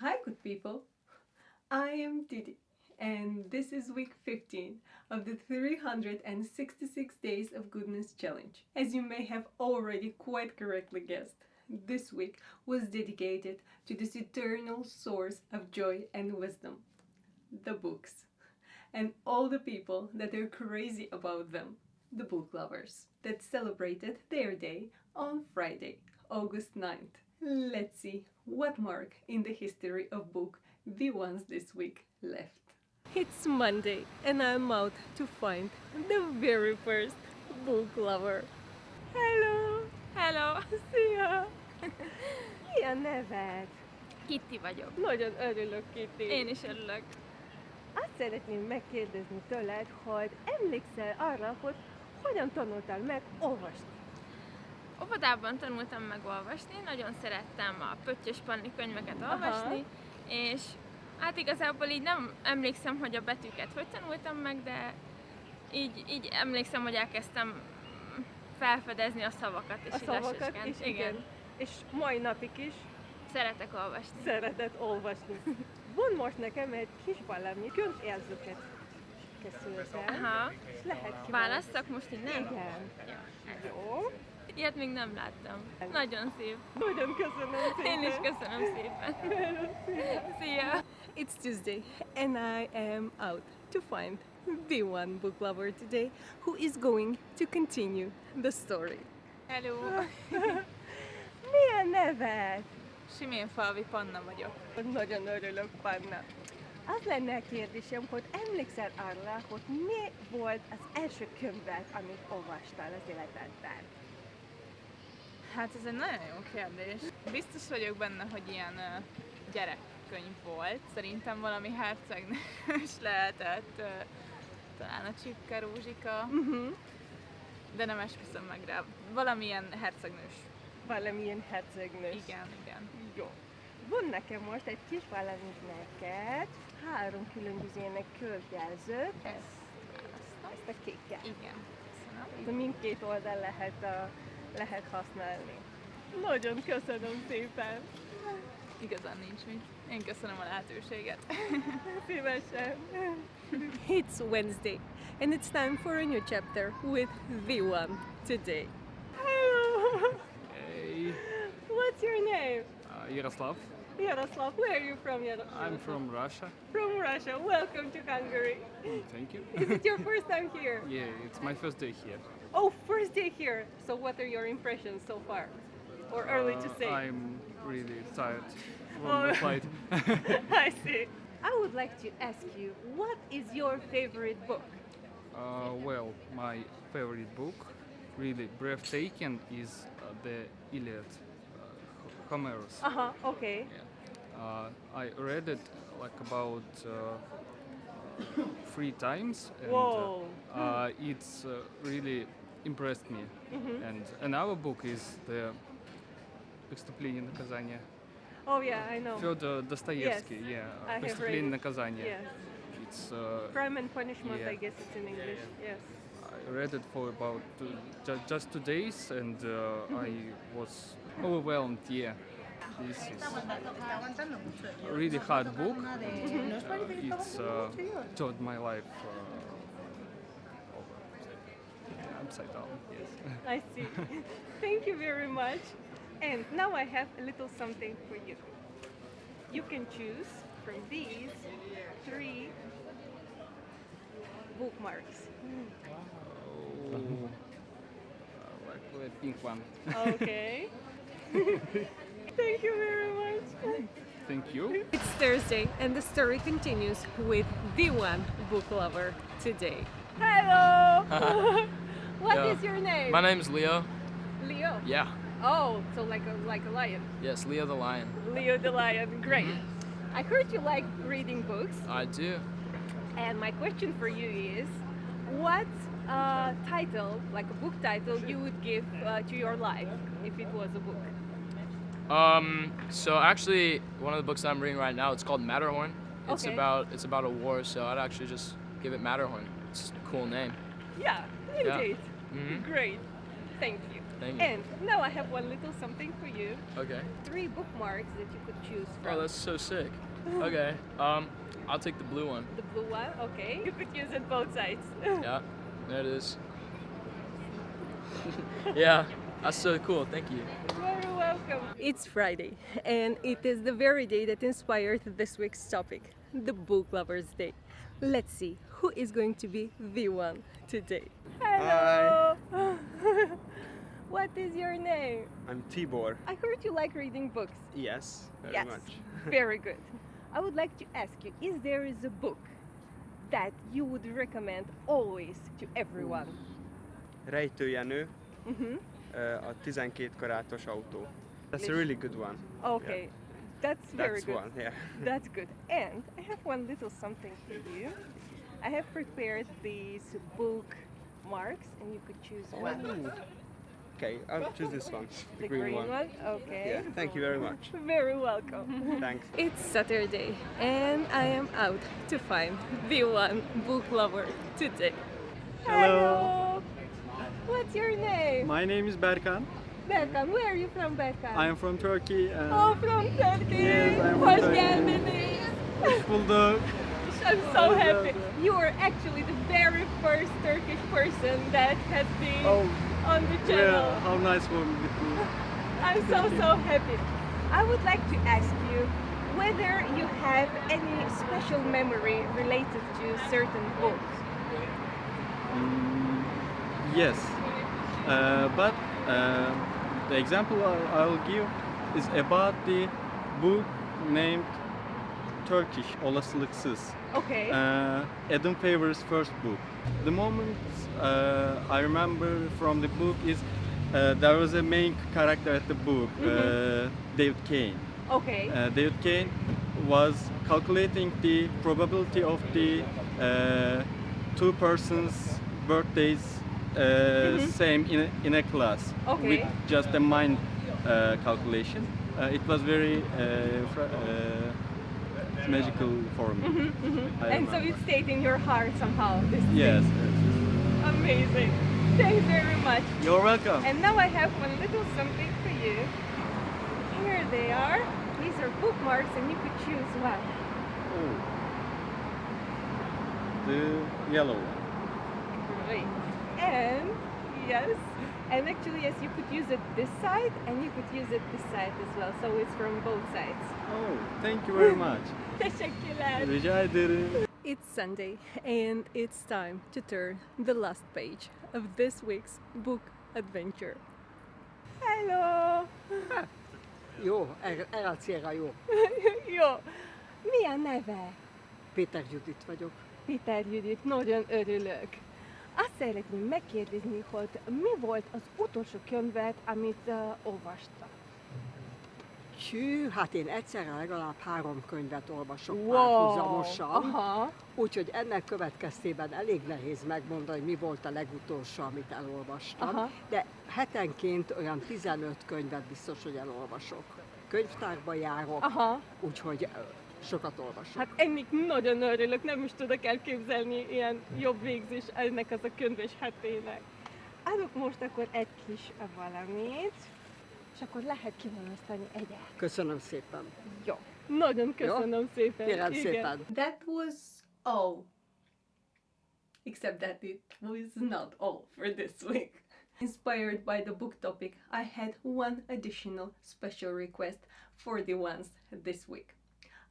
Hi, good people. I am Didi, and this is week 15 of the 366 Days of Goodness Challenge. As you may have already quite correctly guessed, this week was dedicated to this eternal source of joy and wisdom, the books, and all the people that are crazy about them, the book lovers, that celebrated their day on Friday, August 9th. Let's see what mark in the history of book the ones this week left. It's Monday and I'm out to find the very first book lover. Hello! Hello! Szia! Mi a neved? Kitty vagyok. Nagyon örülök, Kitty. Én is örülök. Azt szeretném megkérdezni tőled, hogy emlékszel arra, hogy hogyan tanultál meg olvasni? Óvodában tanultam meg olvasni, nagyon szerettem a Pöttyös Panni könyveket olvasni, és hát igazából így nem emlékszem, hogy a betűket hogy tanultam meg, de így emlékszem, hogy elkezdtem felfedezni a szavakat és A szavakat is, igen. És mai napig is Szeretek olvasni. szereted olvasni. Van most nekem egy kis valami könyvérzőket készültem, Aha. és lehet kívánni. Választok most innen? Igen. Jó. Jó. Ilyet még nem láttam. Nagyon szép. Nagyon köszönöm szépen. Én is köszönöm szépen. Szia! It's Tuesday and I am out to find the one book lover today who is going to continue the story. Hello! Mi a neved? Siménfalvi Panna vagyok. Nagyon örülök, Panna. Az lenne a kérdésem, hogy emlékszel arra, hogy mi volt az első könyved, amit olvastál az életedben? Hát ez egy nagyon jó kérdés. Biztos vagyok benne, hogy ilyen gyerekkönyv volt. Szerintem valami hercegnős lehetett, talán a Csipke Rózsika, de nem esküszöm meg rá. Valamilyen hercegnős. Valamilyen hercegnős. Igen. Jó. Van nekem most egy kis valamit neked, 3 különbözőnek könyvjelzőt. Ezt a kékkel. Igen. Köszönöm. De mindkét oldal lehet használni. Nagyon köszönöm szépen! Igazán nincs mit. Én köszönöm a lehetőséget. Szívesen! It's Wednesday and it's time for a new chapter with the one today. Hello! Hey, What's your name? Yaroslav. Yaroslav. Where are you from, Yaroslav? I'm from Russia. From Russia. Welcome to Hungary. Thank you. Is it your first time here? Yeah, it's my first day here. Oh, first day here. So what are your impressions so far? Or early to say? I'm really tired from Oh. the flight. I see. I would like to ask you, what is your favorite book? Well, my favorite book, really breathtaking, is the Iliad, Homer's. Okay. I read it like about 3 times, and Whoa. it's really impressed me. And another book is the «Преступление и наказание». Oh yeah, I know. Fyodor Dostoevsky, Yes, yeah, I have «Преступление и read it. наказание». Yes. It's Crime and Punishment, Yeah. I guess it's in English. Yes. I read it for about just 2 days, and I was overwhelmed. Yeah, this is a really hard book. It's turned my life upside down. Yes. I see. Thank you very much. And now I have a little something for you. You can choose from these 3 bookmarks. Oh, like the pink one. Okay. Thank you very much. Thank you. It's Thursday and the story continues with the one book lover today. Hello! What is Yeah. your name? My name's Leo. Leo. Yeah. Oh, so like a lion. Yes, Leo the Lion. Leo the lion. Great. I heard you like reading books, I do. and my question for you is, what title, like a book title, you would give to your life if it was a book? So actually, one of the books I'm reading right now, it's called Matterhorn. It's Okay. about a war, so I'd actually just give it Matterhorn. It's a cool name. Yeah, indeed. Mhm. Great. Thank you. Thank you. And now I have one little something for you. Okay. 3 bookmarks that you could choose from. Oh, that's so sick. Okay. I'll take the blue one. The blue one, okay. You could use it both sides. Yeah. There it is. Yeah. That's so cool. Thank you. Very welcome. It's Friday, and it is the very day that inspired this week's topic, the Book Lovers Day. Let's see who is going to be the one today. Hello! What is your name? I'm Tibor. I heard you like reading books. Yes, very Yes, much. very good. I would like to ask you, is there is a book that you would recommend always to everyone? Rejtőjenő, Mm-hmm. a 12 karátos autó. That's a really good one. Okay, that's very That's good. one, yeah. That's good. And I have one little something for you. I have prepared these bookmarks, and you could choose one. Okay, I'll choose this one, The green one? Okay. Yeah, thank you very much. Very welcome. Thanks. It's Saturday, and I am out to find the one book lover today. Hello. What's your name? My name is Berkan. Berkan. Where are you from, Berkan? I am from Turkey. Oh, from Turkey. Yes, I'm from Hoş Turkey. geldiniz. Bulduk. I'm so happy. You are actually the very first Turkish person that has been Oh, on the yeah, channel. how nice for me to. I'm so happy. I would like to ask you whether you have any special memory related to certain books. Yes, but the example I'll give is about the book named Turkish Olasılıksız. Okay. Adam Favor's first book. The moment I remember from the book is there was a main character at the book, David Kane. Okay. David Kane was calculating the probability of the two persons' birthdays same in a class Okay. with just a mind calculation. It was very magical for me. I And so remember. it stayed in your heart somehow. This Yes. Amazing. Thanks very much. You're welcome. And now I have one little something for you. Here they are. These are bookmarks, and you could choose one. Oh. The yellow one. Great. And yes, and actually, yes, you could use it this side, and you could use it this side as well. So it's from both sides. Oh, thank you very much. Teşekkürler. Rica ederim. It's Sunday, and it's time to turn the last page of this week's book adventure. Hello! Jó, erre a célra jó. Jó! Mi a neve? Péter Judit vagyok. Péter Judit, nagyon örülök. Azt szeretném megkérdezni, hogy mi volt az utolsó könyvet, amit olvastak? Hű, hát én egyszerre legalább 3 könyvet olvasok párhuzamosan, Aha. úgyhogy ennek következtében elég nehéz megmondani, hogy mi volt a legutolsó, amit elolvastam, Aha. de hetenként olyan 15 könyvet biztos, hogy elolvasok. Könyvtárba járok, Aha. úgyhogy sokat olvasok. Hát ennek nagyon örülök, nem is tudok elképzelni ilyen jobb végzés ennek az a könyves hetének. Adok most akkor egy kis valamit, és akkor lehet kiválasztani egyet. Köszönöm szépen. Jó. Nagyon köszönöm szépen. Kérem Igen. szépen. That was all. Except that it was not all for this week. Inspired by the book topic, I had one additional special request for the ones this week.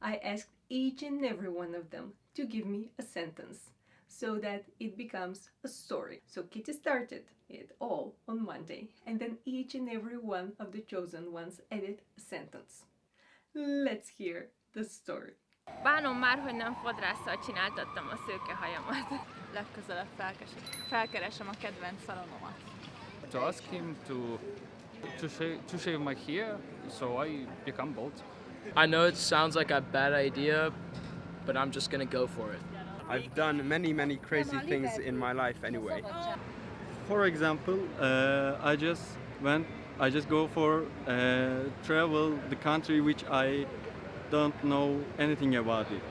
I asked each and every one of them to give me a sentence so that it becomes a story. So Kitty started it all on Monday, and then each and every one of the chosen ones added a sentence. Let's hear the story. Bánom már, hogy nem fodrásszal csináltattam a szőkehajamat. Legközelebb felkeresem a kedvenc szalonomat. To ask him to shave my hair, so I become bald. I know it sounds like a bad idea, but I'm just gonna go for it. I've done many crazy things in my life anyway. For example, I just go for travel the country which I don't know anything about it.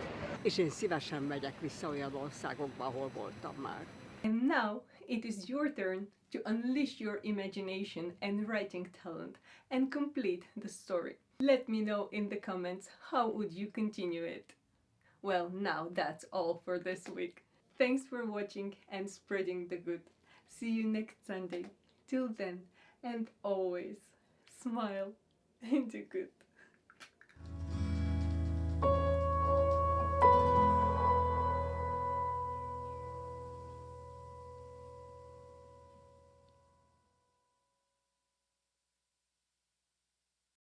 És én szívesen megyek vissza olyan országokba, ahol voltam már. And now it is your turn to unleash your imagination and writing talent and complete the story. Let me know in the comments how would you continue it. Well, now that's all for this week. Thanks for watching and spreading the good. See you next Sunday. Till then, and always, smile and do good.